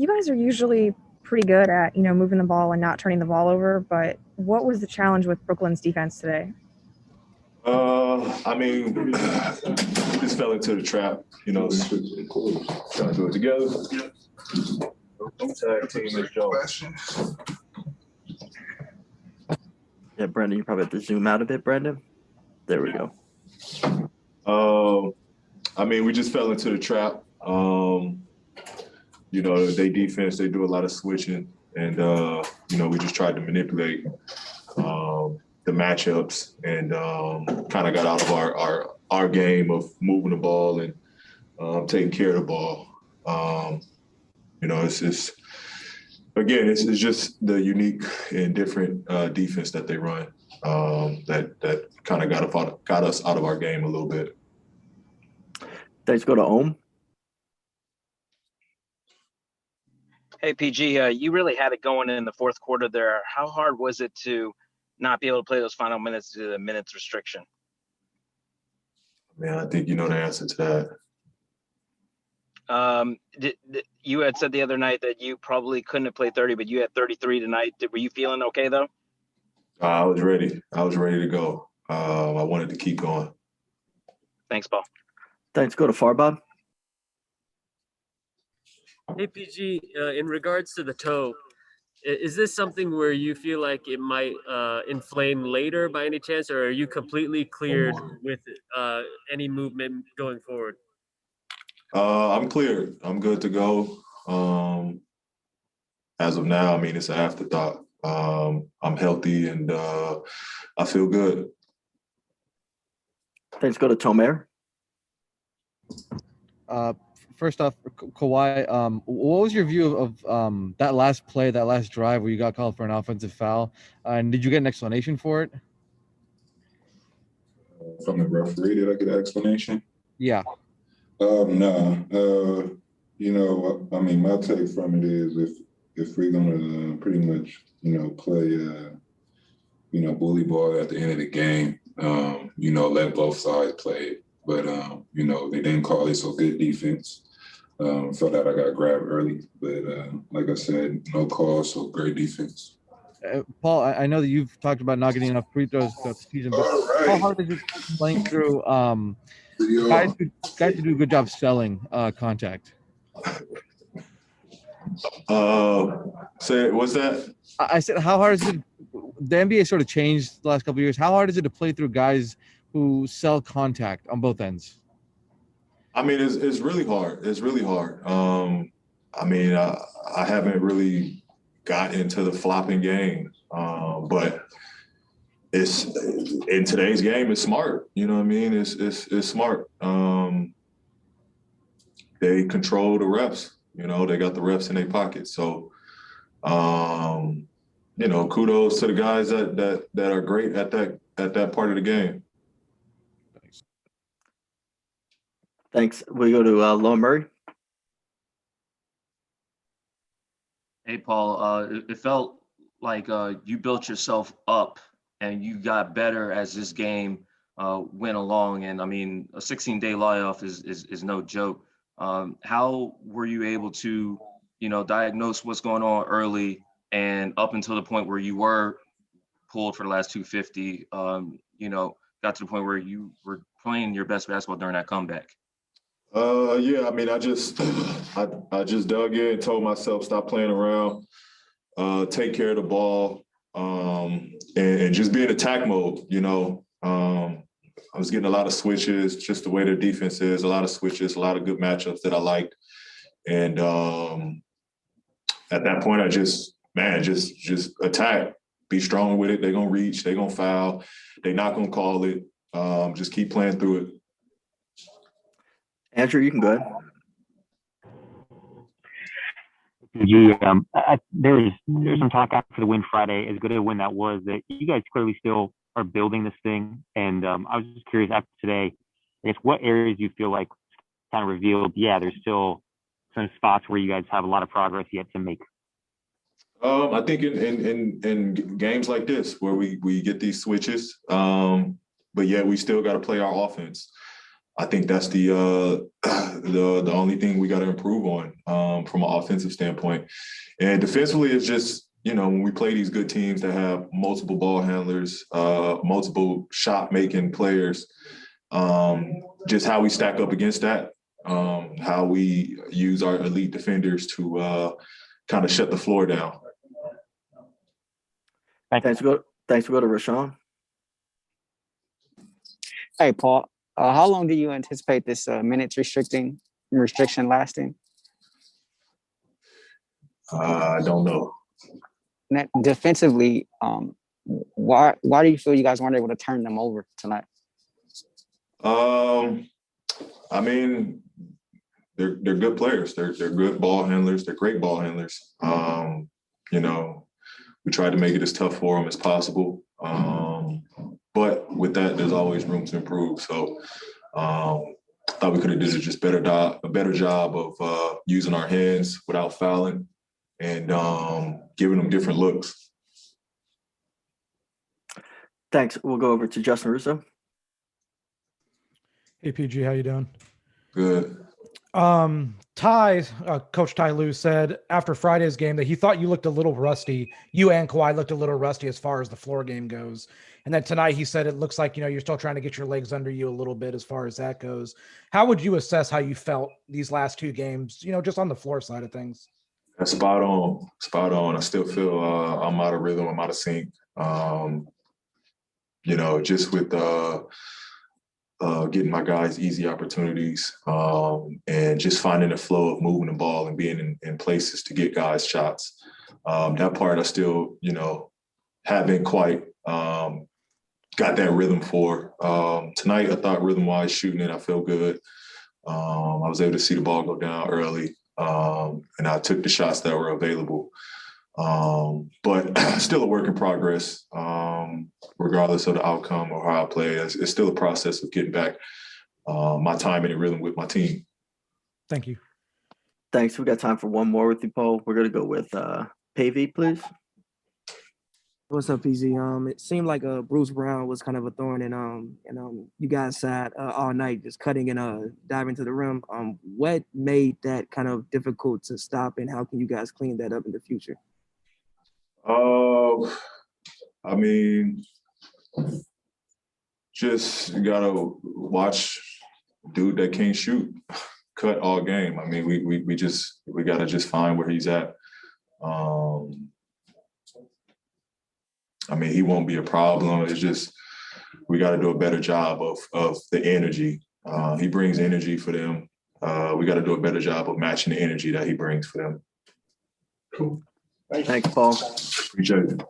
you guys are usually pretty good at, moving the ball and not turning the ball over, but what was the challenge with Brooklyn's defense today? I mean, we just fell into the trap, trying to do it together. Tag team is Joe. Yeah, Brandon, you probably have to zoom out a bit, Brandon. There we go. I mean, we just fell into the trap. They defense, they do a lot of switching, and we just tried to manipulate the matchups and kind of got out of our game of moving the ball and taking care of the ball. It's just, again, it's just the unique and different defense that they run that kind of got us out of our game a little bit. Thanks. Go to Ohm. Hey, PG, you really had it going in the fourth quarter there. How hard was it to not be able to play those final minutes due to the minutes restriction? Man, I think you know the answer to that. You had said the other night that you probably couldn't have played 30, but you had 33 tonight. Were you feeling okay, though? I was ready. I was ready to go. I wanted to keep going. Thanks, Paul. Thanks. Go to Farbod. Hey, PG, in regards to the toe, is this something where you feel like it might inflame later by any chance, or are you completely cleared with any movement going forward? I'm cleared. I'm good to go. As of now, I mean, it's an afterthought. I'm healthy and I feel good. Thanks. Go to Tomer. First off, Kawhi, what was your view of that last play, that last drive where you got called for an offensive foul? And did you get an explanation for it? From the referee, did I get an explanation? Yeah. No. I mean, my take from it is if we're gonna pretty much, play, bully ball at the end of the game, let both sides play it. But, they didn't call it, so good defense. So that I got grabbed early. But like I said, no call, so great defense. Paul, I know that you've talked about not getting enough free throws throughout the season, but how hard is it playing through guys who do a good job selling contact? Say, what's that? I said, how hard is it? The NBA sort of changed the last couple of years. How hard is it to play through guys who sell contact on both ends? I mean, it's really hard. It's really hard. I mean, I haven't really got into the flopping game, but it's in today's game. It's smart. You know what I mean? It's smart. They control the refs. They got the refs in their pocket. So, kudos to the guys that are great at that part of the game. Thanks. We go to Low Murray. Hey, Paul. It felt like you built yourself up and you got better as this game went along. And I mean, a 16-day layoff is no joke. How were you able to, diagnose what's going on early and up until the point where you were pulled for the last 250? Got to the point where you were playing your best basketball during that comeback. Yeah, I mean, I just dug in, told myself stop playing around, take care of the ball, and just be in attack mode. I was getting a lot of switches, just the way their defense is, a lot of switches, a lot of good matchups that I liked, and at that point, I just attack, be strong with it. They're gonna reach, they're gonna foul, they're not gonna call it. Just keep playing through it. Andrew, you can go ahead. There's some talk after the win Friday, as good a win that was, that you guys clearly still are building this thing. And I was just curious after today, I guess, what areas you feel like kind of revealed, there's still some spots where you guys have a lot of progress yet to make? I think in games like this where we get these switches, but yet we still got to play our offense. I think that's the only thing we got to improve on from an offensive standpoint. And defensively, it's just, when we play these good teams that have multiple ball handlers, multiple shot-making players, just how we stack up against that, how we use our elite defenders to kind of shut the floor down. Thanks for go to Rashawn. Hey, Paul, how long do you anticipate this minutes restriction lasting? I don't know. Defensively, why do you feel you guys weren't able to turn them over tonight? I mean, they're good players. They're good ball handlers. They're great ball handlers. We tried to make it as tough for them as possible. But with that, there's always room to improve. So I thought we could have did a better job of using our hands without fouling and giving them different looks. Thanks. We'll go over to Justin Russo. Hey, PG, how you doing? Good. Coach Ty Lue said after Friday's game that he thought you looked a little rusty. You and Kawhi looked a little rusty as far as the floor game goes. And then tonight he said it looks like, you're still trying to get your legs under you a little bit as far as that goes. How would you assess how you felt these last two games, just on the floor side of things? That's spot on. I still feel I'm out of rhythm. I'm out of sync. Just with getting my guys easy opportunities and just finding a flow of moving the ball and being in places to get guys shots. That part I still, haven't quite got that rhythm for. Tonight, I thought rhythm-wise, shooting it, I feel good. I was able to see the ball go down early, and I took the shots that were available. But still a work in progress, regardless of the outcome or how I play. It's still a process of getting back my time and rhythm with my team. Thank you. Thanks. We got time for one more with you, Paul. We're going to go with Pavey, please. What's up, PZ? It seemed like Bruce Brown was kind of a thorn in you guys side all night, just cutting and diving to the rim. What made that kind of difficult to stop, and how can you guys clean that up in the future? I mean, just gotta watch dude that can't shoot cut all game. I mean, we gotta just find where he's at. I mean, he won't be a problem. It's just we got to do a better job of the energy. He brings energy for them. We got to do a better job of matching the energy that he brings for them. Cool. Thanks, Paul. Appreciate it.